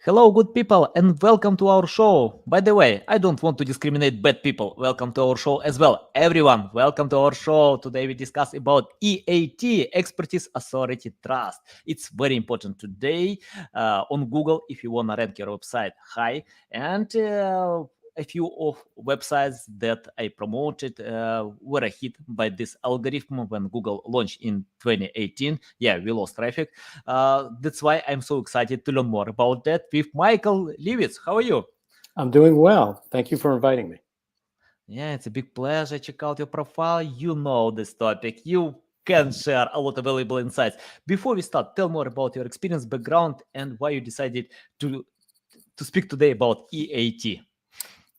Hello, good people, and welcome to our show. By the way, I don't want to discriminate bad people. Welcome to our show as well. Everyone, welcome to our show. Today we discuss about EAT, Expertise, Authority, Trust. It's very important today on Google if you want to rank your website high. And a few of websites that I promoted were a hit by this algorithm when Google launched in 2018. Yeah, we lost traffic. That's why I'm so excited to learn more about that with Michael Lewittes. How are you? I'm doing well. Thank you for inviting me. Yeah, it's a big pleasure. Check out your profile. You know this topic. You can share a lot of valuable insights. Before we start, tell more about your experience, background, and why you decided to to speak today about EAT.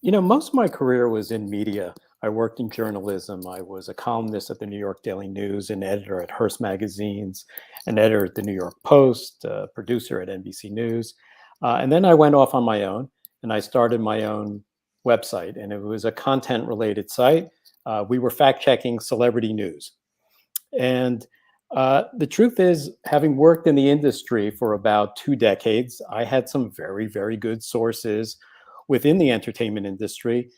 Most of my career was in media. I worked in journalism. I was a columnist at the New York Daily News, an editor at Hearst Magazines, an editor at the New York Post, a producer at NBC News. And then I went off on my own and I started my own website, and it was a content related site. We were fact checking celebrity news. And the truth is, having worked in the industry for about 2 decades, I had some very, very good sources within the entertainment industry.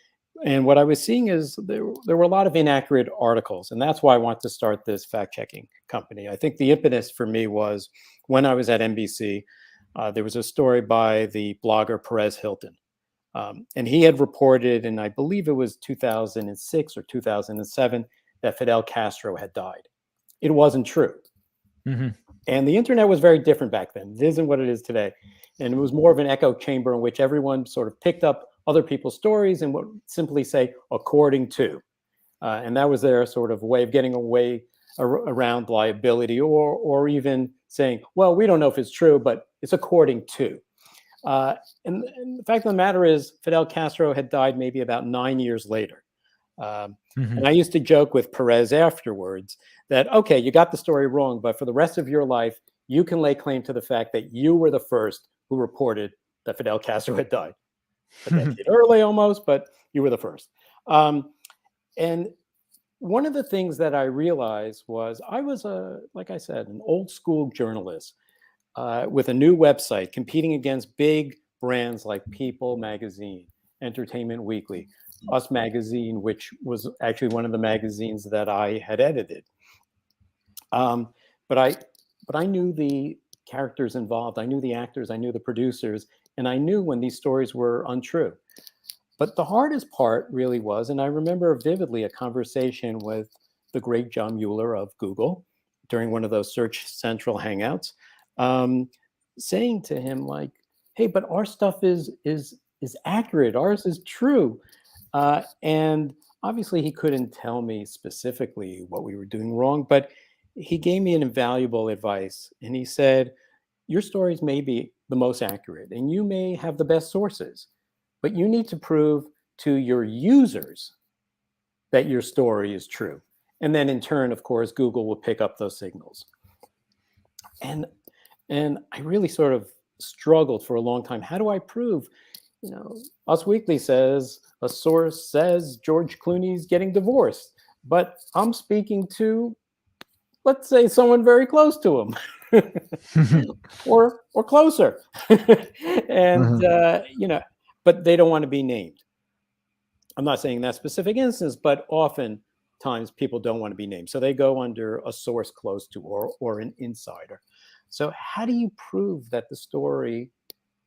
And what I was seeing is there were a lot of inaccurate articles. And that's why I want to start this fact checking company. I think the impetus for me was when I was at NBC, there was a story by the blogger Perez Hilton. And he had reported, and I believe it was 2006 or 2007, that Fidel Castro had died. It wasn't true. Mhm. And the internet was very different back then. It isn't what it is today. And it was more of an echo chamber in which everyone sort of picked up other people's stories and would simply say, according to. And that was their sort of way of getting away around liability, or even saying, well, we don't know if it's true, but it's according to. And the fact of the matter is, Fidel Castro had died maybe about 9 years later. And I used to joke with Perez afterwards that, okay, you got the story wrong, but for the rest of your life, you can lay claim to the fact that you were the first who reported that Fidel Castro had died. A decade early almost, but you were the first. And one of the things that I realized was I was, like I said, an old school journalist with a new website competing against big brands like People Magazine, Entertainment Weekly, Us Magazine, which was actually one of the magazines that I had edited. But I knew the characters involved. I knew the actors. I knew the producers, and I knew when these stories were untrue. But the hardest part really was, and I remember vividly a conversation with the great John Mueller of Google during one of those Search Central hangouts, saying to him like, "Hey, but our stuff is accurate. Ours is true." And obviously, he couldn't tell me specifically what we were doing wrong, but he gave me an invaluable advice. And he said, your stories may be the most accurate and you may have the best sources, but you need to prove to your users that your story is true. And then in turn, of course, Google will pick up those signals. And I really sort of struggled for a long time. How do I prove? Us Weekly says a source says George Clooney's getting divorced, but I'm speaking to, let's say, someone very close to him, or closer, and but they don't want to be named. I'm not saying that specific instance, but oftentimes people don't want to be named, so they go under a source close to or an insider. So how do you prove that the story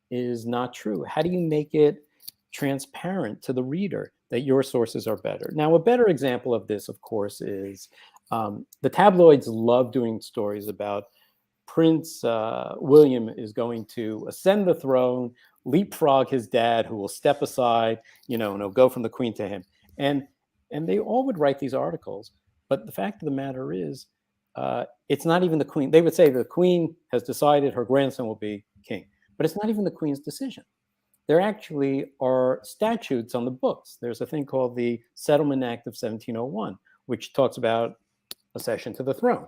is not true? How do you make it transparent to the reader that your sources are better? Now, a better example of this, of course, is the tabloids love doing stories about Prince William is going to ascend the throne, leapfrog his dad, who will step aside, and he'll go from the queen to him. And they all would write these articles. But the fact of the matter is, it's not even the queen. They would say the queen has decided her grandson will be king, but it's not even the queen's decision. There actually are statutes on the books. There's a thing called the Settlement Act of 1701, which talks about accession to the throne.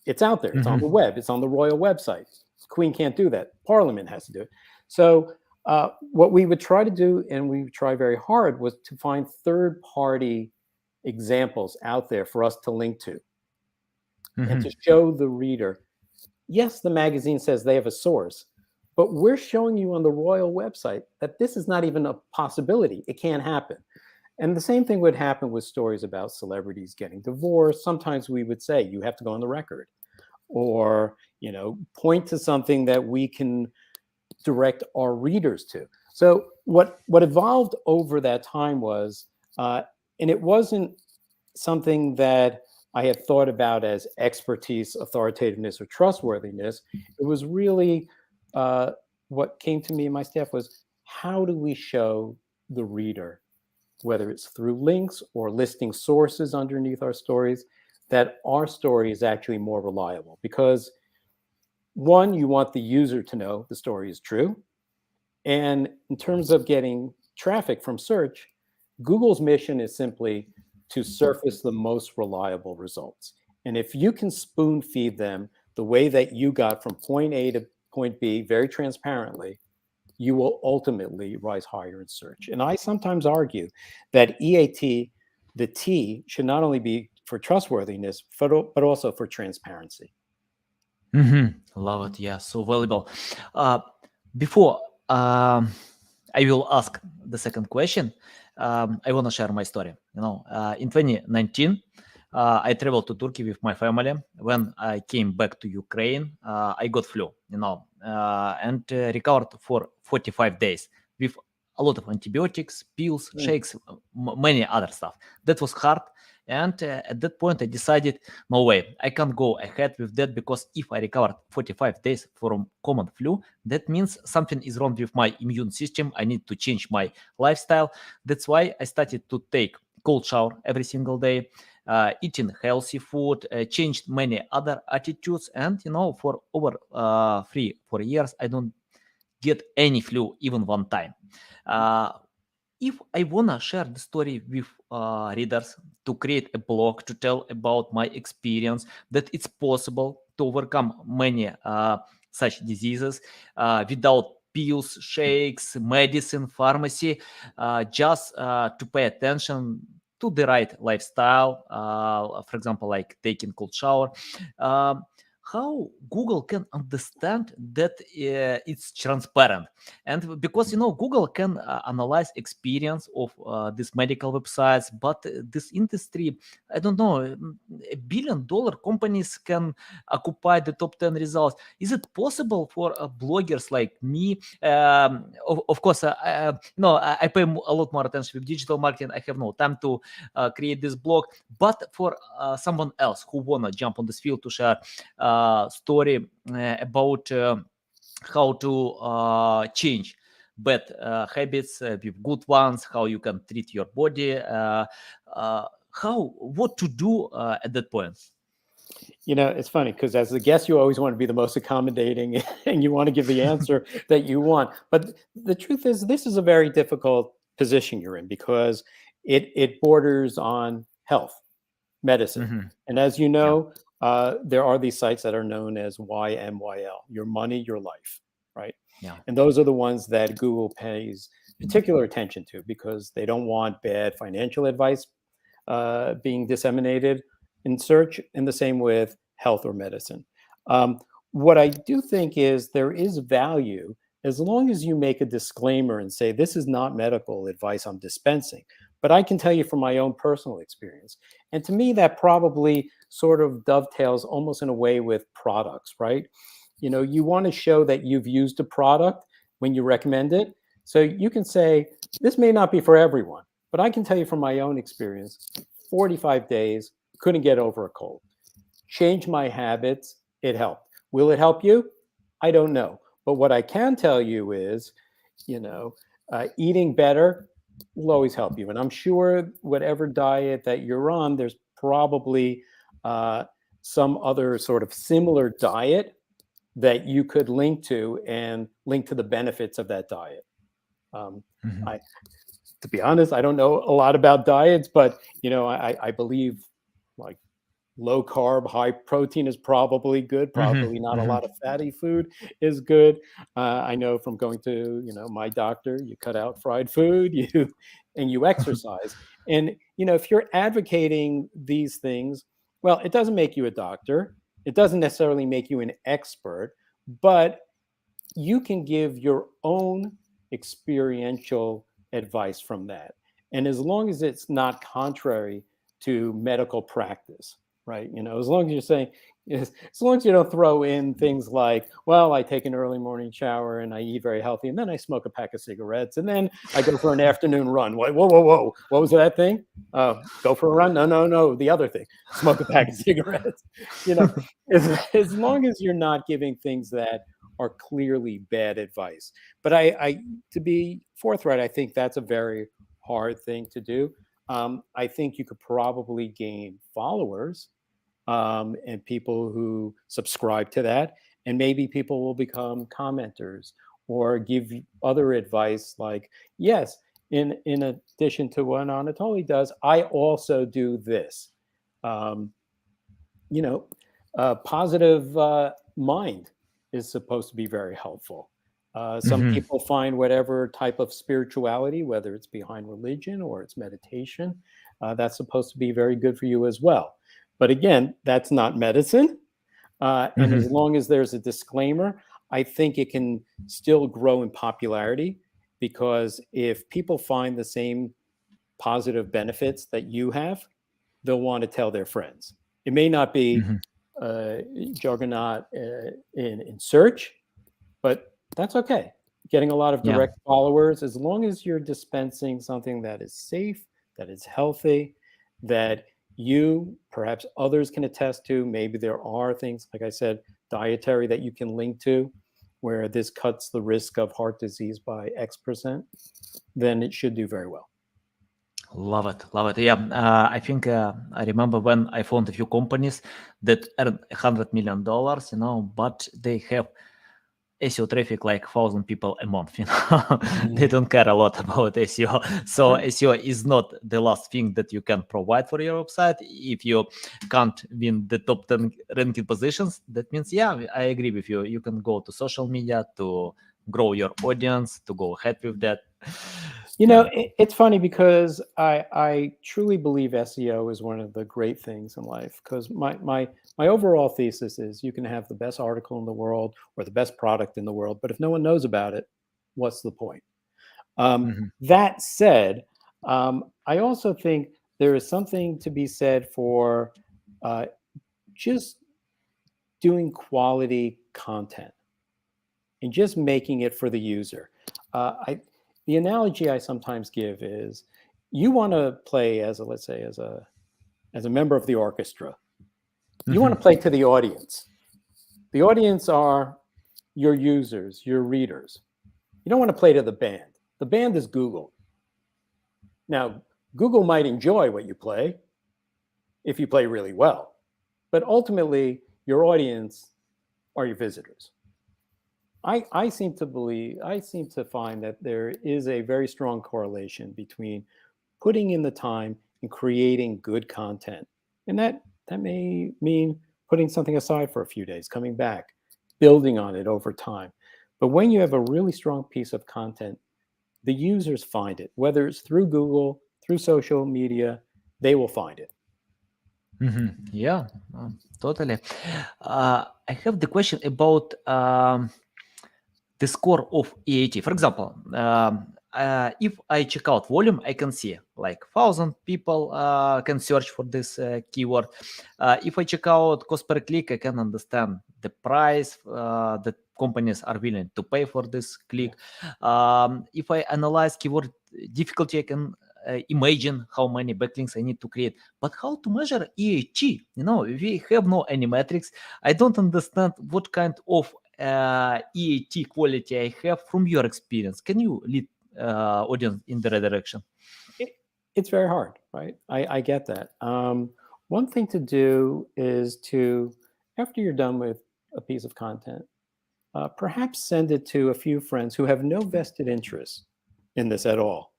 It's out there. It's on the web. It's on the royal website. The queen can't do that. Parliament has to do it. So what we would try to do, and we try very hard, was to find third-party examples out there for us to link to and to show the reader, yes, the magazine says they have a source, but we're showing you on the royal website that this is not even a possibility. It can't happen. And the same thing would happen with stories about celebrities getting divorced. Sometimes we would say, you have to go on the record, or, point to something that we can direct our readers to. So what evolved over that time was, and it wasn't something that I had thought about as expertise, authoritativeness, or trustworthiness. It was really what came to me and my staff was, how do we show the reader, whether it's through links or listing sources underneath our stories, that our story is actually more reliable? Because one, you want the user to know the story is true. And in terms of getting traffic from search, Google's mission is simply to surface the most reliable results. And if you can spoon feed them the way that you got from point A to point B very transparently, you will ultimately rise higher in search. And I sometimes argue that EAT, the T, should not only be for trustworthiness, but also for transparency. Love it. Yeah, so valuable. Before I will ask the second question, I want to share my story. In 2019, I traveled to Turkey with my family. When I came back to Ukraine, I got flu, and recovered for 45 days with a lot of antibiotics, pills, shakes, many other stuff. That was hard. And at that point, I decided, no way, I can't go ahead with that, because if I recovered 45 days from common flu, that means something is wrong with my immune system. I need to change my lifestyle. That's why I started to take cold shower every single day, eating healthy food, changed many other attitudes. And, for over 3-4 years, I don't get any flu even one time. If I wanna share the story with readers, to create a blog, to tell about my experience, that it's possible to overcome many such diseases without pills, shakes, medicine, pharmacy, just to pay attention to the right lifestyle, for example, like taking cold shower. How Google can understand that it's transparent, and because Google can analyze experience of these medical websites, but this industry, I don't know, $1 billion companies can occupy the top 10 results. Is it possible for bloggers like me? Of course, I pay a lot more attention with digital marketing. I have no time to create this blog, but for someone else who wanna jump on this field to share story about how to change bad habits with good ones, how you can treat your body, what to do at that point. It's funny because as a guest, you always want to be the most accommodating and you want to give the answer that you want. But the truth is, this is a very difficult position you're in, because it borders on health, medicine. And as you know, there are these sites that are known as YMYL, your money, your life, right? Yeah. And those are the ones that Google pays particular attention to, because they don't want bad financial advice being disseminated in search, and the same with health or medicine. What I do think is there is value as long as you make a disclaimer and say, this is not medical advice I'm dispensing, but I can tell you from my own personal experience. And to me, that probably sort of dovetails almost in a way with products, right? You want to show that you've used a product when you recommend it. So you can say, this may not be for everyone, but I can tell you from my own experience, 45 days, couldn't get over a cold. Changed my habits, it helped. Will it help you? I don't know. But what I can tell you is, eating better will always help you. And I'm sure whatever diet that you're on, there's probably some other sort of similar diet that you could link to and link to the benefits of that diet. To be honest, I don't know a lot about diets, but I believe like low carb, high protein is probably good. Probably not a lot of fatty food is good. I know from going to my doctor, you cut out fried food, you exercise, and if you're advocating these things, well, it doesn't make you a doctor. It doesn't necessarily make you an expert, but you can give your own experiential advice from that. And as long as it's not contrary to medical practice, right? As long as you're saying, as long as you don't throw in things like, well, I take an early morning shower and I eat very healthy, and then I smoke a pack of cigarettes, and then I go for an afternoon run. Whoa, whoa, whoa. What was that thing? Go for a run? No. The other thing, smoke a pack of cigarettes. As long as you're not giving things that are clearly bad advice. But I to be forthright, I think that's a very hard thing to do. I think you could probably gain followers and people who subscribe to that, and maybe people will become commenters or give other advice like, yes, in addition to what Anatoly does, I also do this. Positive mind is supposed to be very helpful. Some people find whatever type of spirituality, whether it's behind religion or it's meditation, that's supposed to be very good for you as well. But again, that's not medicine. And as long as there's a disclaimer, I think it can still grow in popularity, because if people find the same positive benefits that you have, they'll want to tell their friends. It may not be juggernaut in search, but that's okay. Getting a lot of direct followers, as long as you're dispensing something that is safe, that is healthy, that you, perhaps others can attest to. Maybe there are things, like I said, dietary that you can link to, where this cuts the risk of heart disease by X%, then it should do very well. Love it. Yeah, I think I remember when I found a few companies that earn $100 million, but they have SEO traffic like 1,000 people a month. They don't care a lot about SEO. So SEO is not the last thing that you can provide for your website. If you can't win the top 10 ranking positions, that means, I agree with you. You can go to social media to grow your audience, to go ahead with that. It's funny because I truly believe SEO is one of the great things in life, because my overall thesis is you can have the best article in the world or the best product in the world, but if no one knows about it, what's the point? That said, I also think there is something to be said for just doing quality content and just making it for the user. The analogy I sometimes give is, you want to play as a member of the orchestra. You want to play to the audience. The audience are your users, your readers. You don't want to play to the band. The band is Google. Now, Google might enjoy what you play if you play really well, but ultimately your audience are your visitors. I seem to find that there is a very strong correlation between putting in the time and creating good content. And that may mean putting something aside for a few days, coming back, building on it over time. But when you have a really strong piece of content, the users find it, whether it's through Google, through social media, they will find it. Yeah, totally. I have the question about the score of EAT. For example, if I check out volume, I can see like 1,000 people can search for this keyword. If I check out cost per click, I can understand the price that companies are willing to pay for this click. If I analyze keyword difficulty, I can imagine how many backlinks I need to create. But how to measure EAT? We have no any metrics. I don't understand what kind of EAT quality I have from your experience. Can you lead audience in the right direction? It's very hard, right? I get that. One thing to do is to, after you're done with a piece of content, perhaps send it to a few friends who have no vested interest in this at all,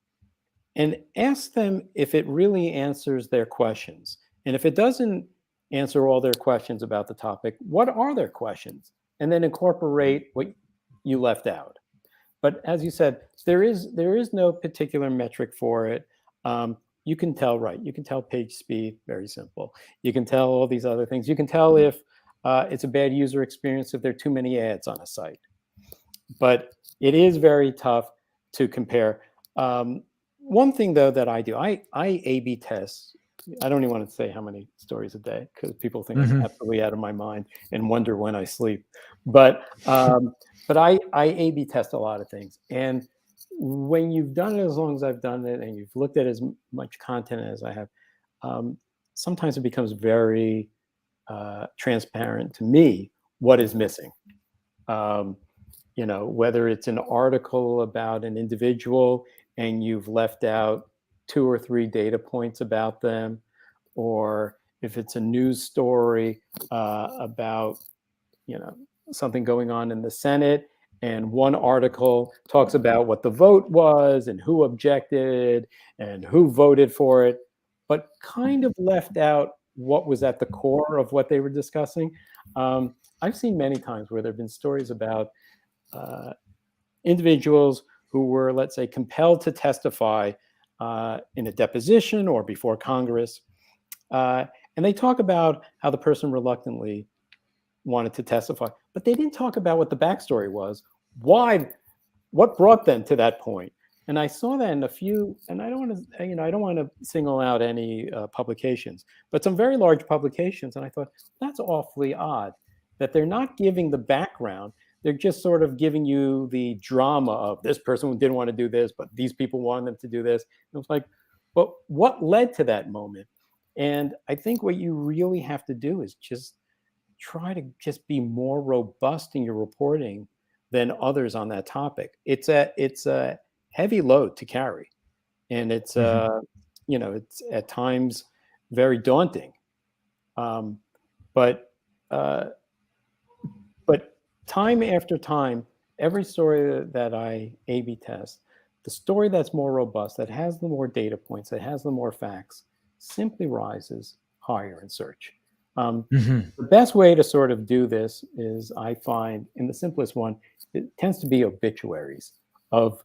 and ask them if it really answers their questions. And if it doesn't answer all their questions about the topic, what are their questions? And then incorporate what you left out. But as you said, there is no particular metric for it. You can tell, right? You can tell page speed, very simple. You can tell all these other things. You can tell if it's a bad user experience if there are too many ads on a site. but it is very tough to compare. One thing though that I do, I A/B test. I don't even want to say how many stories a day because people think I'm absolutely out of my mind and wonder when I sleep. But I A/B test a lot of things, and when you've done it as long as I've done it, and you've looked at as much content as I have, sometimes it becomes very transparent to me what is missing. Um, whether it's an article about an individual and you've left out 2 or 3 data points about them, or if it's a news story about, you know, something going on in the Senate, and one article talks about what the vote was and who objected and who voted for it, but kind of left out what was at the core of what they were discussing. I've seen many times where there have been stories about uh, individuals who were, let's say, compelled to testify in a deposition or before Congress. And they talk about how the person reluctantly wanted to testify, but they didn't talk about what the backstory was, why, what brought them to that point. And I saw that in a few, and I don't want to, I don't want to single out any publications, but some very large publications. And I thought that's awfully odd that they're not giving the background. They're just sort of giving you the drama of this person didn't want to do this, but these people wanted them to do this. And it was like, but what led to that moment? And I think what you really have to do is just try to just be more robust in your reporting than others on that topic. It's a heavy load to carry, and it's it's at times very daunting. Um, but uh, but time after time, every story that I A/B test, the story that's more robust, that has the more data points, that has the more facts, simply rises higher in search. The best way to sort of do this is, I find, in the simplest one, it tends to be obituaries of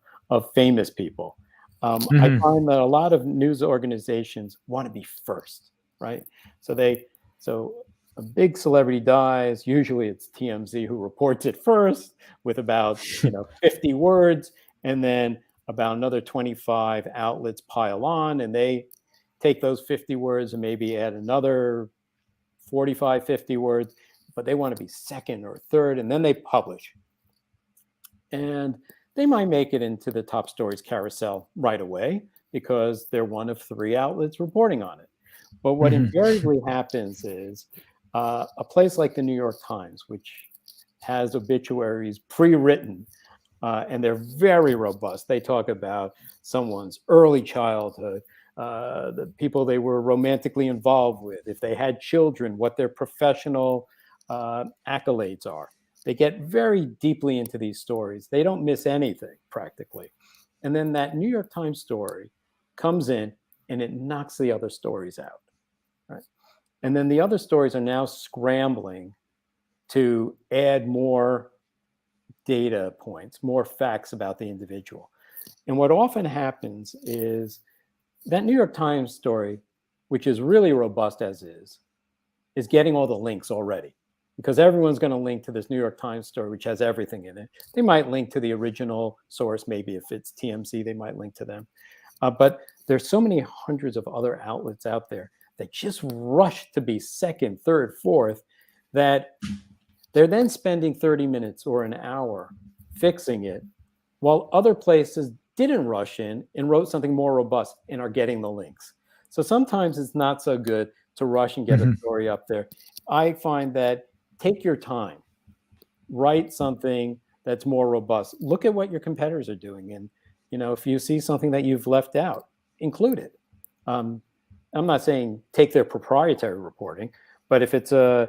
famous people. I find that a lot of news organizations want to be first, right? So a big celebrity dies. Usually it's TMZ who reports it first with about 50 words, and then about another 25 outlets pile on, and they take those 50 words and maybe add another 45, 50 words, but they want to be second or third, and then they publish. And they might make it into the top stories carousel right away because they're one of 3 outlets reporting on it. But what invariably happens is a place like the New York Times, which has obituaries pre-written, and they're very robust. They talk about someone's early childhood, the people they were romantically involved with, if they had children, what their professional accolades are. They get very deeply into these stories. They don't miss anything practically. And then that New York Times story comes in and it knocks the other stories out. Right? And then the other stories are now scrambling to add more data points, more facts about the individual. And what often happens is that New York Times story, which is really robust as is getting all the links already, because everyone's going to link to this New York Times story, which has everything in it. They might link to the original source. Maybe if it's TMZ, they might link to them. But there's so many hundreds of other outlets out there that just rush to be second, third, fourth, that they're then spending 30 minutes or an hour fixing it, while other places didn't rush in and wrote something more robust and are getting the links. So sometimes it's not so good to rush and get a story up there. I find that take your time, write something that's more robust. Look at what your competitors are doing. And, if you see something that you've left out, include it. I'm not saying take their proprietary reporting, but if it's a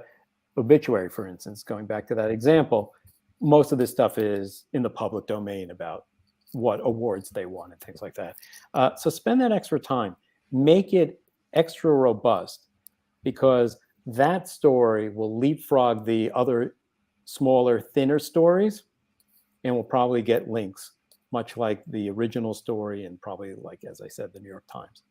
obituary, for instance, going back to that example, most of this stuff is in the public domain about what awards they won and things like that. So spend that extra time, make it extra robust, because that story will leapfrog the other smaller, thinner stories and will probably get links, much like the original story and probably, like, as I said, the New York Times.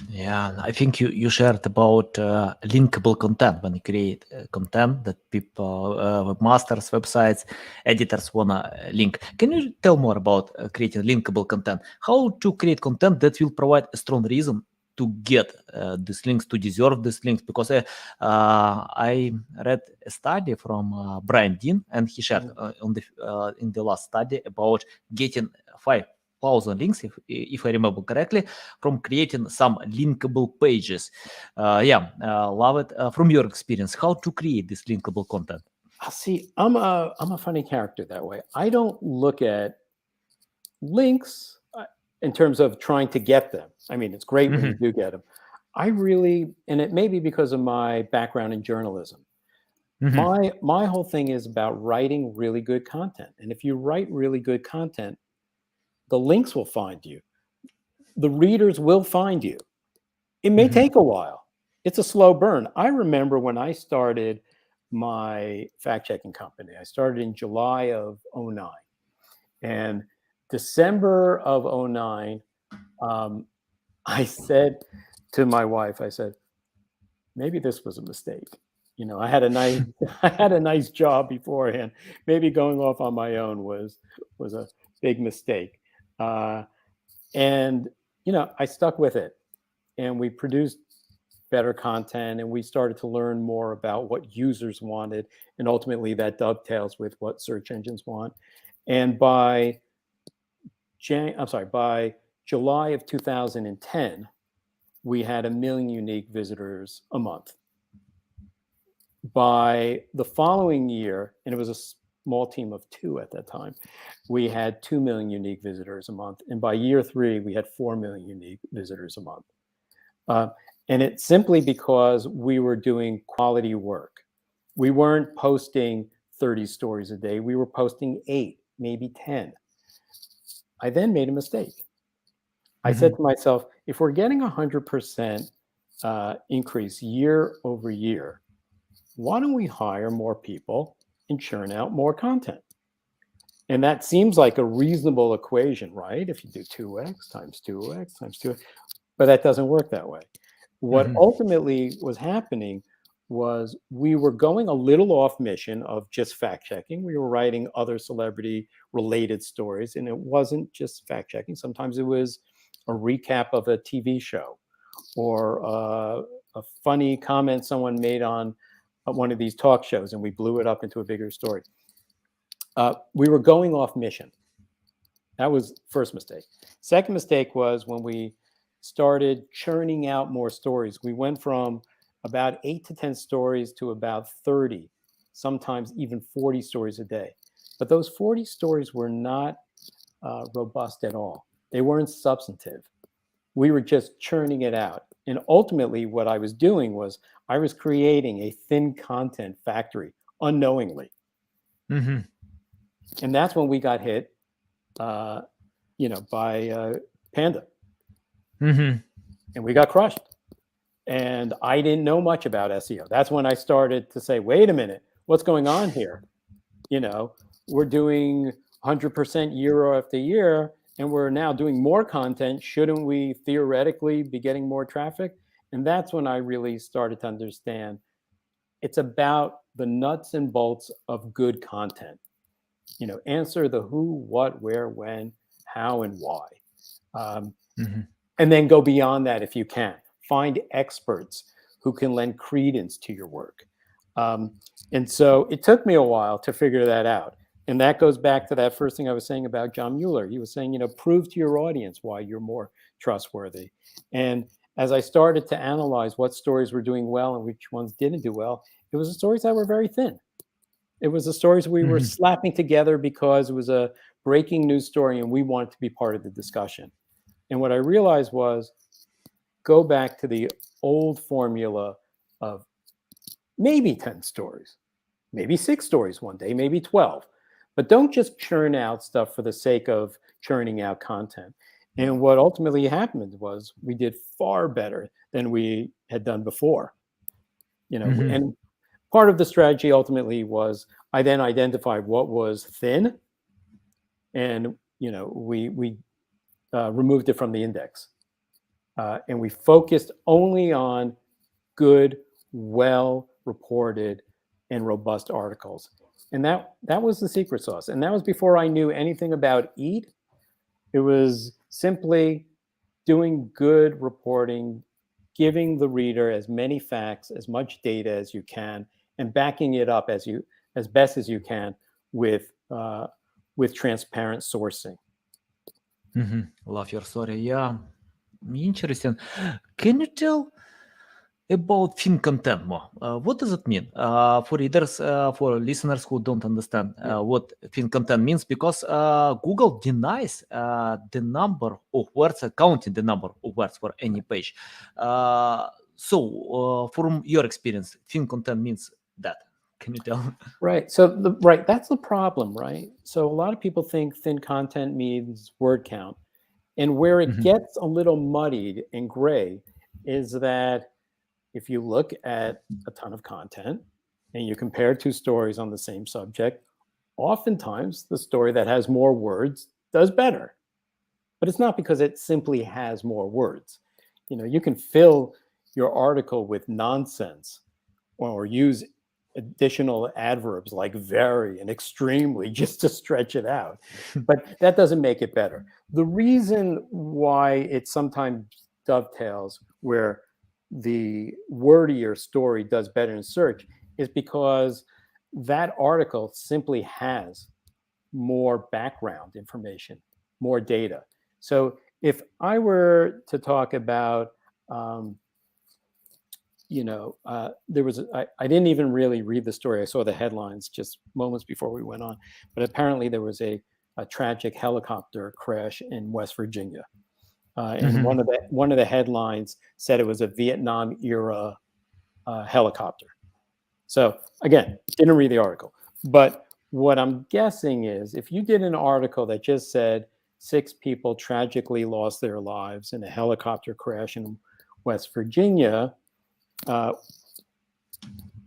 Yeah, I think you shared about linkable content when you create content that people, webmasters, websites, editors wanna link. Can you tell more about creating linkable content? How to create content that will provide a strong reason to get these links, to deserve these links? Because I read a study from Brian Dean, and he shared in the last study about getting 5,000 links, if I remember correctly, from creating some linkable pages. Love it. From your experience, how to create this linkable content? See, I'm a funny character that way. I don't look at links in terms of trying to get them. I mean, it's great when you do get them. I really, and it may be because of my background in journalism. My whole thing is about writing really good content. And if you write really good content, the links will find you. The readers will find you. It may take a while. It's a slow burn. I remember when I started my fact-checking company. I started in July of 09. And December of 09, I said to my wife, I said, maybe this was a mistake. You know, I had a nice job beforehand. Maybe going off on my own was a big mistake. And you know, I stuck with it, and we produced better content, and we started to learn more about what users wanted, and ultimately that dovetails with what search engines want. And by July of 2010, we had 1 million unique visitors a month. By the following year, and it was a small team of 2 at that time, we had 2 million unique visitors a month. And by year 3, we had 4 million unique visitors a month. And it's simply because we were doing quality work. We weren't posting 30 stories a day. We were posting 8, maybe 10. I then made a mistake. I said to myself, if we're getting 100% increase year over year, why don't we hire more people and churn out more content? And that seems like a reasonable equation, right? If you do 2x times 2x times 2x, but that doesn't work that way. What ultimately was happening was we were going a little off mission of just fact checking. We were writing other celebrity related stories, and it wasn't just fact checking. Sometimes it was a recap of a TV show, or a funny comment someone made on one of these talk shows, and we blew it up into a bigger story. We were going off mission. That was first mistake. Second mistake was when we started churning out more stories. We went from about 8 to 10 stories to about 30, sometimes even 40 stories a day. But those 40 stories were not robust at all. They weren't substantive. We were just churning it out. And ultimately, what I was doing was I was creating a thin content factory unknowingly. And that's when we got hit, by Panda. And we got crushed. And I didn't know much about SEO. That's when I started to say, wait a minute, what's going on here? You know, we're doing 100% year after year, and we're now doing more content. Shouldn't we theoretically be getting more traffic? And that's when I really started to understand it's about the nuts and bolts of good content. You know, answer the who, what, where, when, how, and why. And then go beyond that if you can. Find experts who can lend credence to your work. And so it took me a while to figure that out. And that goes back to that first thing I was saying about John Mueller. He was saying, you know, prove to your audience why you're more trustworthy. And as I started to analyze what stories were doing well and which ones didn't do well, it was the stories that were very thin. It was the stories we were slapping together because it was a breaking news story and we wanted to be part of the discussion. And what I realized was go back to the old formula of maybe 10 stories, maybe 6 stories one day, maybe 12. But don't just churn out stuff for the sake of churning out content. And what ultimately happened was we did far better than we had done before. You know, and part of the strategy ultimately was I then identified what was thin, and you know we removed it from the index. And we focused only on good, well-reported, and robust articles. And that was the secret sauce. And that was before I knew anything about EAT. It was simply doing good reporting, giving the reader as many facts, as much data as you can, and backing it up as best as you can with transparent sourcing. Love your story. Yeah, interesting. Can you tell about thin content more? What does it mean for readers, for listeners who don't understand what thin content means? Because Google denies the number of words, counting the number of words for any page. So, from your experience, thin content means that. Can you tell? Right. So that's the problem, right? So a lot of people think thin content means word count. And where it gets a little muddied and gray is that if you look at a ton of content and you compare two stories on the same subject, oftentimes the story that has more words does better. But it's not because it simply has more words. You can fill your article with nonsense or use additional adverbs like very and extremely just to stretch it out. But that doesn't make it better. The reason why it sometimes dovetails where the wordier story does better in search is because that article simply has more background information, more data. So if I were to talk about there was I didn't even really read the story. I saw the headlines just moments before we went on, but apparently there was a tragic helicopter crash in West Virginia, and one of the headlines said it was a Vietnam era helicopter. So again, didn't read the article, but what I'm guessing is if you did an article that just said 6 people tragically lost their lives in a helicopter crash in West Virginia,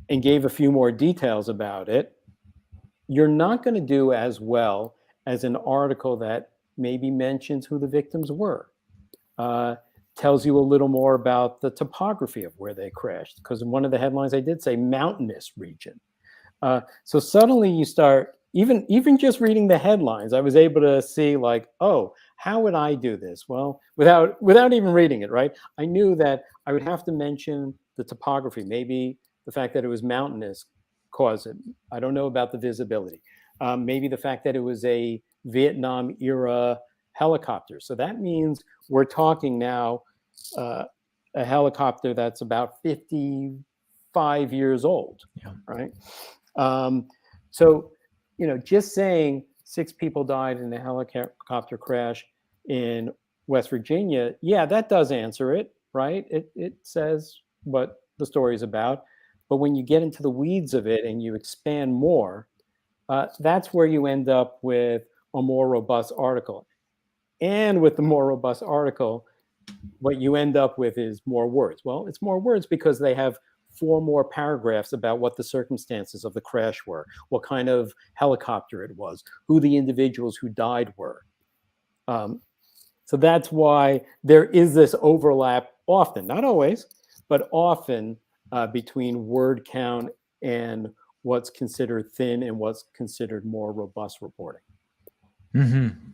and gave a few more details about it, you're not going to do as well as an article that maybe mentions who the victims were, tells you a little more about the topography of where they crashed, because in one of the headlines I did say mountainous region. So suddenly you start, even just reading the headlines, I was able to see like, oh, how would I do this? Well, without even reading it, right? I knew that I would have to mention the topography, maybe the fact that it was mountainous caused it. I don't know about the visibility. Maybe the fact that it was a Vietnam era helicopter. So that means we're talking now a helicopter that's about 55 years old, right? So, just saying 6 people died in a helicopter crash in West Virginia, yeah, that does answer it, right? It says what the story is about. But when you get into the weeds of it and you expand more, that's where you end up with a more robust article. And with the more robust article, what you end up with is more words. Well, it's more words because they have 4 more paragraphs about what the circumstances of the crash were, what kind of helicopter it was, who the individuals who died were. So that's why there is this overlap often, not always, but often between word count and what's considered thin and what's considered more robust reporting.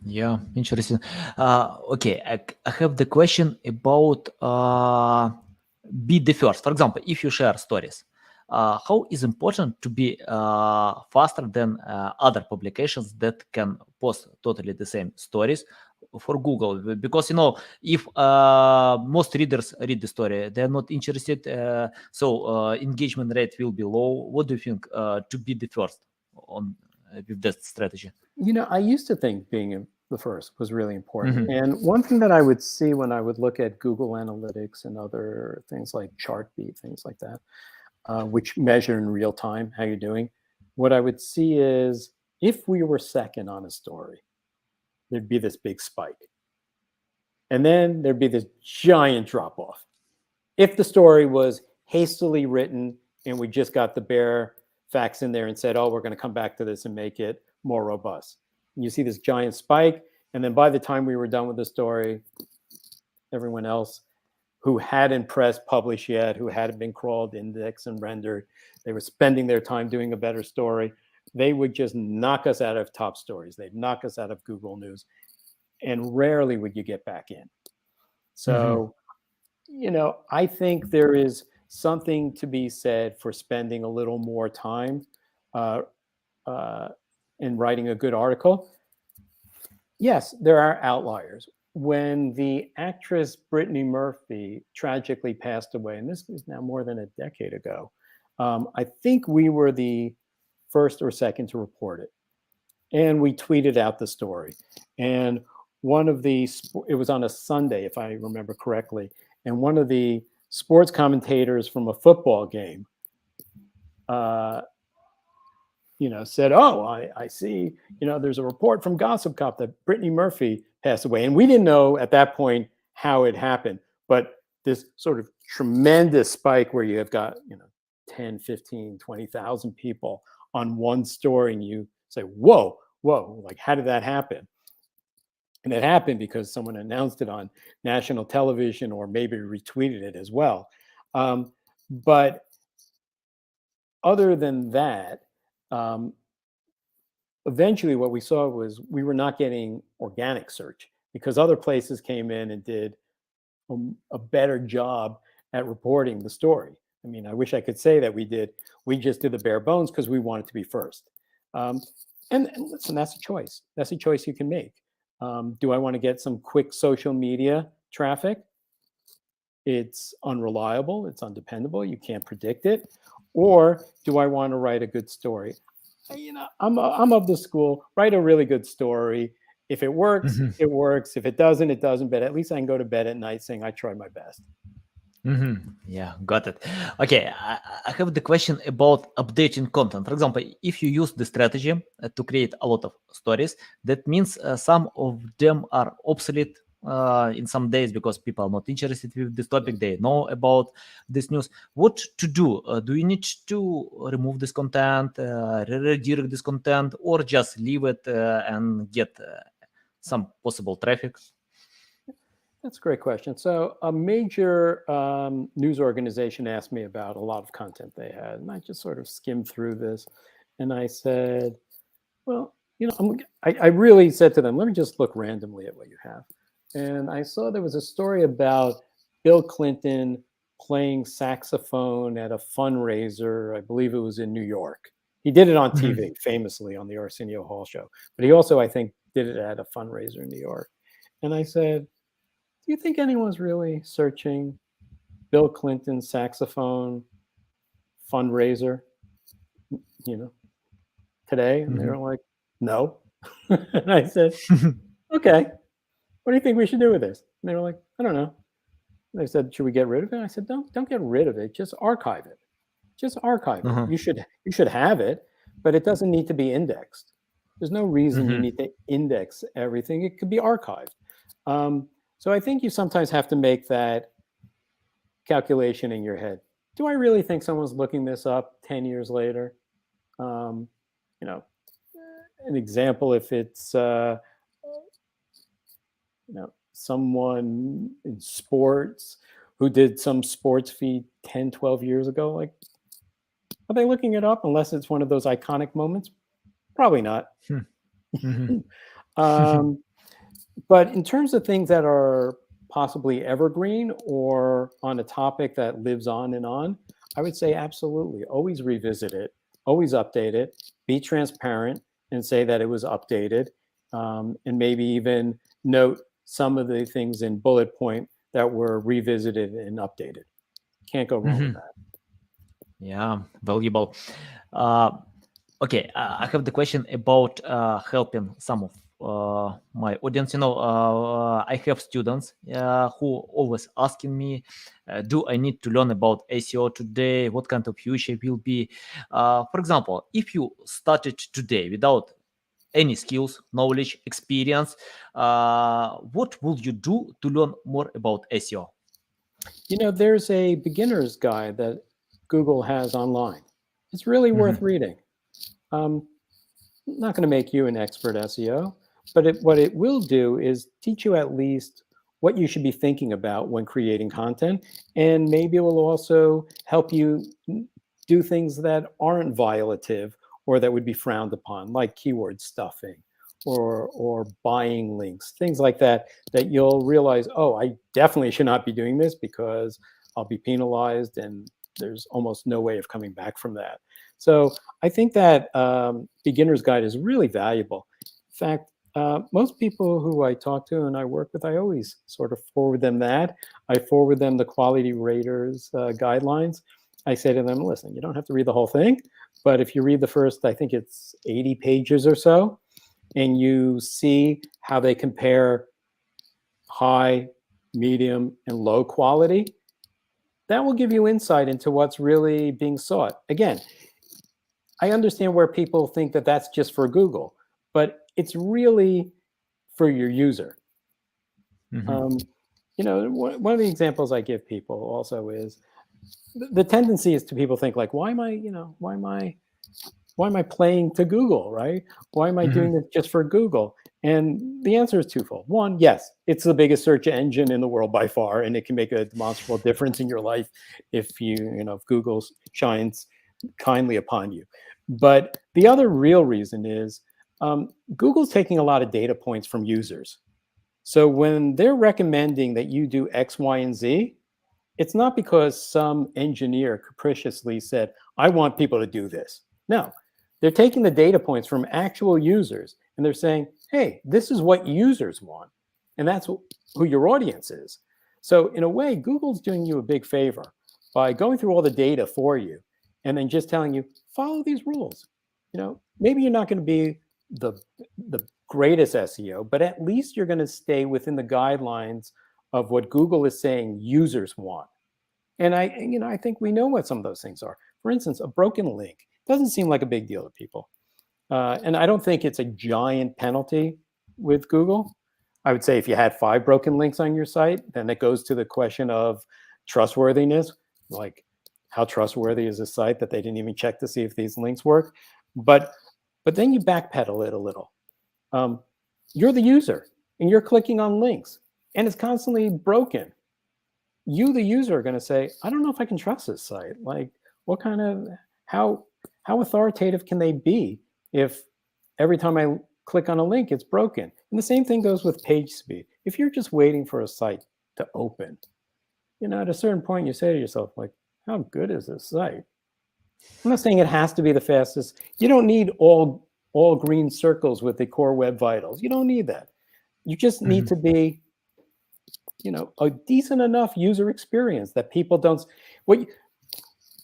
Yeah, interesting. Okay, I have the question about be the first. For example, if you share stories, how is important to be faster than other publications that can post totally the same stories for Google? Because if most readers read the story, they're not interested, so engagement rate will be low. What do you think to be the first on with that strategy? I used to think being the first was really important. And one thing that I would see when I would look at Google Analytics and other things like Chartbeat, things like that, which measure in real time how you're doing, what I would see is if we were second on a story, there'd be this big spike. And then there'd be this giant drop off. If the story was hastily written and we just got the bare facts in there and said, oh, we're going to come back to this and make it more robust. And you see this giant spike. And then by the time we were done with the story, everyone else who hadn't pressed publish yet, who hadn't been crawled, indexed, and rendered. They were spending their time doing a better story. They would just knock us out of top stories. They'd knock us out of Google News, and rarely would you get back in. So, I think there is something to be said for spending a little more time in writing a good article. Yes, there are outliers. When the actress Brittany Murphy tragically passed away, and this is now more than a decade ago, I think we were the first or second to report it. And we tweeted out the story. And it was on a Sunday, if I remember correctly, and one of the sports commentators from a football game said, "Oh, I see, there's a report from Gossip Cop that Brittany Murphy passed away." And we didn't know at that point how it happened, but this sort of tremendous spike where you have got, 10, 15, 20,000 people on one story, and you say, whoa, like, how did that happen? And it happened because someone announced it on national television or maybe retweeted it as well. But other than that, eventually what we saw was we were not getting organic search because other places came in and did a better job at reporting the story. I mean, I wish I could say that we just did the bare bones because we wanted to be first. And listen, that's a choice. That's a choice you can make. Do I want to get some quick social media traffic? It's unreliable. It's undependable. You can't predict it. Or do I want to write a good story? I'm of the school, write a really good story. If it works, it works. If it doesn't, it doesn't. But at least I can go to bed at night saying I tried my best. Yeah, got it. Okay, I have the question about updating content. For example, if you use the strategy to create a lot of stories, that means some of them are obsolete in some days because people are not interested with this topic. They know about this news. What to do? Do you need to remove this content, redirect this content, or just leave it and get some possible traffic? That's a great question. So a major news organization asked me about a lot of content they had, and I just sort of skimmed through this, and I said, well, I really said to them, let me just look randomly at what you have. And I saw there was a story about Bill Clinton playing saxophone at a fundraiser. I believe it was in New York. He did it on TV, famously on the Arsenio Hall show, but he also, I think, did it at a fundraiser in New York. And I said, do you think anyone's really searching Bill Clinton saxophone fundraiser, today? And they were like, no. And I said, okay, what do you think we should do with this? And they were like, I don't know. And they said, should we get rid of it? I said, don't get rid of it. Just archive it. Just archive it. You should have it, but it doesn't need to be indexed. There's no reason you need to index everything. It could be archived. So I think you sometimes have to make that calculation in your head. Do I really think someone's looking this up 10 years later? An example, if it's someone in sports who did some sports feed 10, 12 years ago, like, are they looking it up unless it's one of those iconic moments? Probably not. But in terms of things that are possibly evergreen or on a topic that lives on and on, I would say absolutely. Always revisit it, always update it, be transparent and say that it was updated, and maybe even note some of the things in bullet point that were revisited and updated. Can't go wrong with that. Yeah, valuable. Okay, I have the question about helping some of my audience. I have students who always asking me, do I need to learn about SEO today? What kind of future will be? For example, if you started today without any skills, knowledge, experience, what would you do to learn more about SEO? There's a beginner's guide that Google has online. It's really worth reading. Not going to make you an expert SEO, but what it will do is teach you at least what you should be thinking about when creating content. And maybe it will also help you do things that aren't violative or that would be frowned upon, like keyword stuffing or buying links, things like that, that you'll realize, oh, I definitely should not be doing this because I'll be penalized and there's almost no way of coming back from that. So I think that beginner's guide is really valuable. In fact, most people who I talk to and I work with, I always sort of forward them that. I forward them the quality raters guidelines. I say to them, listen, you don't have to read the whole thing, but if you read the first, I think it's 80 pages or so, and you see how they compare high, medium, and low quality, that will give you insight into what's really being sought. Again, I understand where people think that that's just for Google, but it's really for your user. Mhm. You know, one of the examples I give people also is the tendency is to people think like, why am I playing to Google, right? Why am I doing this just for Google? And the answer is twofold. One, yes, it's the biggest search engine in the world by far, and it can make a demonstrable difference in your life if if Google shines kindly upon you. But the other real reason is Google's taking a lot of data points from users. So when they're recommending that you do X, Y, and Z, it's not because some engineer capriciously said, I want people to do this. No, they're taking the data points from actual users and they're saying, hey, this is what users want. And that's who your audience is. So in a way, Google's doing you a big favor by going through all the data for you and then just telling you, follow these rules. Maybe you're not going to be the greatest SEO, but at least you're going to stay within the guidelines of what Google is saying users want. And I think we know what some of those things are. For instance, a broken link doesn't seem like a big deal to people. And I don't think it's a giant penalty with Google. I would say if you had 5 broken links on your site, then it goes to the question of trustworthiness, like how trustworthy is a site that they didn't even check to see if these links work. But then you backpedal it a little. You're the user and you're clicking on links and it's constantly broken. You, the user, are going to say, I don't know if I can trust this site. Like, what kind of, how authoritative can they be if every time I click on a link, it's broken? And the same thing goes with page speed. If you're just waiting for a site to open, at a certain point, you say to yourself, like, how good is this site? I'm not saying it has to be the fastest. You don't need all green circles with the core web vitals. You don't need that. You just need to be a decent enough user experience that people don't.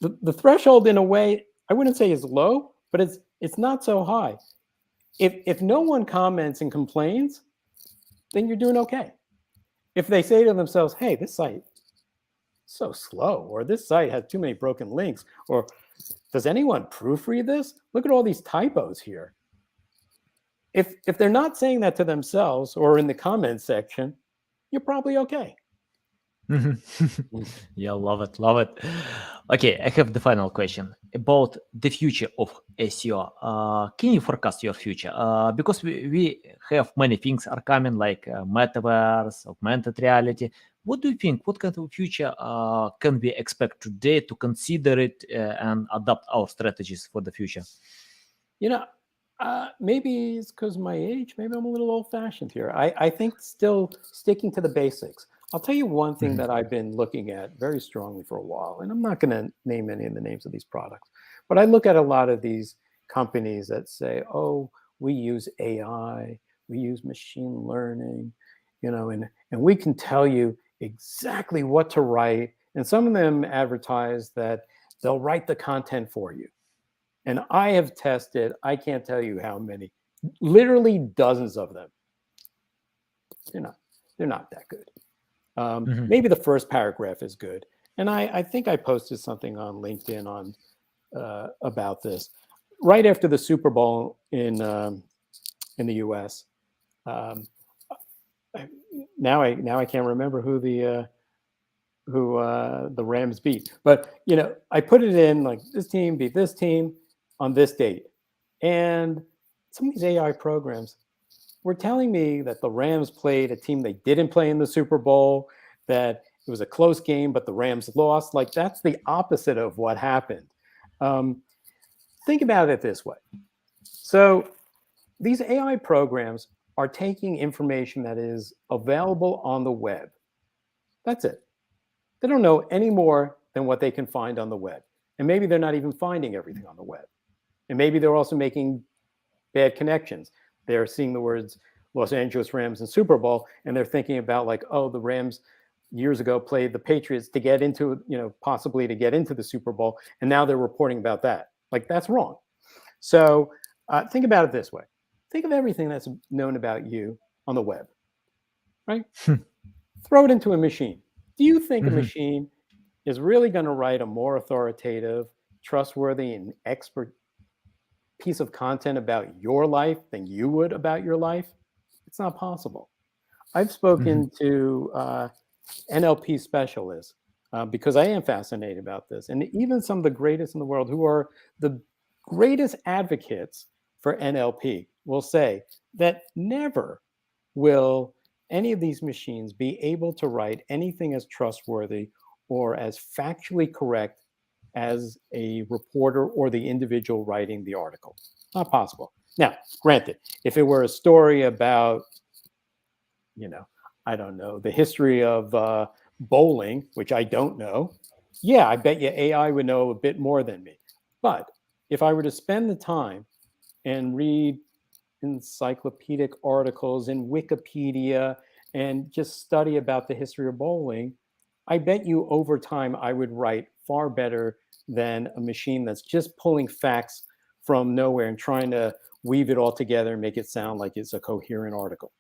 The threshold, in a way, I wouldn't say is low, but it's not so high. If no one comments and complains, then you're doing okay. If they say to themselves, "Hey, this site is so slow," or "This site has too many broken links," or "Does anyone proofread this? Look at all these typos here." If they're not saying that to themselves or in the comments section, you're probably okay. Yeah, love it, love it. Okay, I have the final question about the future of SEO. Can you forecast your future? Because we have many things are coming, like metaverse, augmented reality. What do you think? What kind of future can we expect today to consider it and adapt our strategies for the future? Maybe it's because of my age. Maybe I'm a little old-fashioned here. I think still sticking to the basics. I'll tell you one thing that I've been looking at very strongly for a while, and I'm not going to name any of the names of these products, but I look at a lot of these companies that say, oh, we use AI, we use machine learning, and we can tell you exactly what to write. And some of them advertise that they'll write the content for you. And I have tested, I can't tell you how many, literally dozens of them. They're not that good. Maybe the first paragraph is good. And I think I posted something on LinkedIn on about this right after the Super Bowl in the U.S. Now I can't remember who the Rams beat, but I put it in like this team beat this team on this date, and some of these AI programs, were telling me that the Rams played a team they didn't play in the Super Bowl, that it was a close game, but the Rams lost. Like, that's the opposite of what happened. Think about it this way. So these AI programs are taking information that is available on the web. That's it. They don't know any more than what they can find on the web. And maybe they're not even finding everything on the web. And maybe they're also making bad connections. They're seeing the words Los Angeles Rams and Super Bowl, and they're thinking about, like, oh, the Rams years ago played the Patriots to get into, possibly to get into the Super Bowl. And now they're reporting about that. Like, that's wrong. So think about it this way. Think of everything that's known about you on the web, right? Throw it into a machine. Do you think a machine is really going to write a more authoritative, trustworthy, and expert piece of content about your life than you would about your life? It's not possible. I've spoken to NLP specialists because I am fascinated about this. And even some of the greatest in the world, who are the greatest advocates for NLP, will say that never will any of these machines be able to write anything as trustworthy or as factually correct as a reporter or the individual writing the article. Not possible. Now, granted, if it were a story about, I don't know, the history of bowling, which I don't know, yeah, I bet you AI would know a bit more than me. But if I were to spend the time and read encyclopedic articles in Wikipedia and just study about the history of bowling, I bet you over time I would write far better than a machine that's just pulling facts from nowhere and trying to weave it all together and make it sound like it's a coherent article.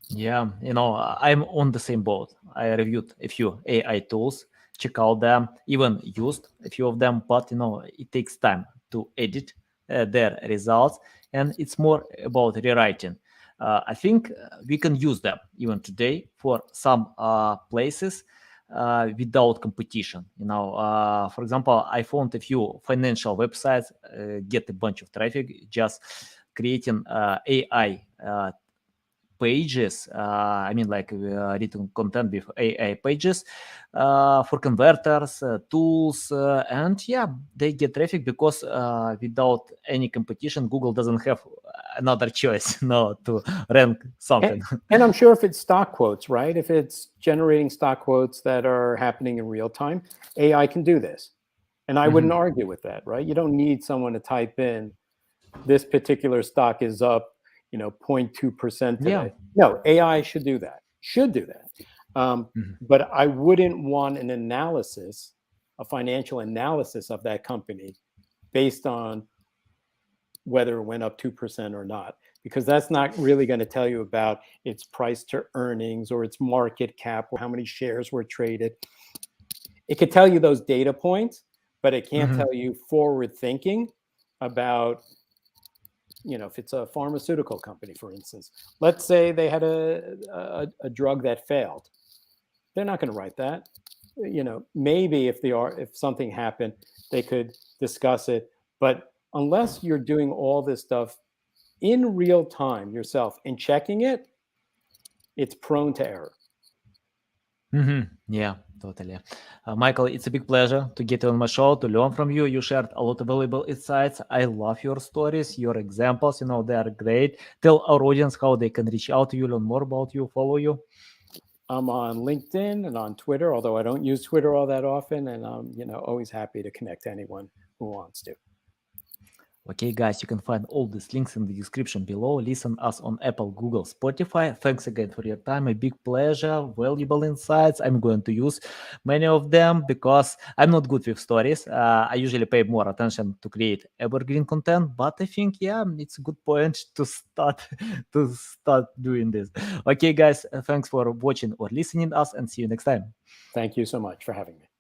Yeah, I'm on the same boat. I reviewed a few AI tools, check out them, even used a few of them, but it takes time to edit their results, and it's more about rewriting. I think we can use them even today for some places without competition. For example, I found a few financial websites get a bunch of traffic just creating AI pages, written content with AI pages for converters, tools, and yeah, they get traffic because without any competition, Google doesn't have another choice to rank something. And I'm sure if it's stock quotes, right? If it's generating stock quotes that are happening in real time, AI can do this. And I wouldn't argue with that, right? You don't need someone to type in, this particular stock is up 0.2% today. Yeah. No, AI should do that. But I wouldn't want an analysis, a financial analysis of that company based on whether it went up 2% or not, because that's not really going to tell you about its price to earnings or its market cap or how many shares were traded. It could tell you those data points, but it can't tell you forward thinking about, if it's a pharmaceutical company, for instance. Let's say they had a drug that failed. They're not going to write that. Maybe if something happened, they could discuss it. But unless you're doing all this stuff in real time yourself and checking it, it's prone to error. Yeah, totally. Michael, it's a big pleasure to get you on my show, to learn from you. You shared a lot of valuable insights. I love your stories, your examples. They are great. Tell our audience how they can reach out to you, learn more about you, follow you. I'm on LinkedIn and on Twitter, although I don't use Twitter all that often. And I'm, always happy to connect to anyone who wants to. Okay, guys, you can find all these links in the description below. Listen us on Apple, Google, Spotify. Thanks again for your time. A big pleasure, valuable insights. I'm going to use many of them because I'm not good with stories. I usually pay more attention to create evergreen content, but I think, yeah, it's a good point to start doing this. Okay, guys, thanks for watching or listening us, and see you next time. Thank you so much for having me.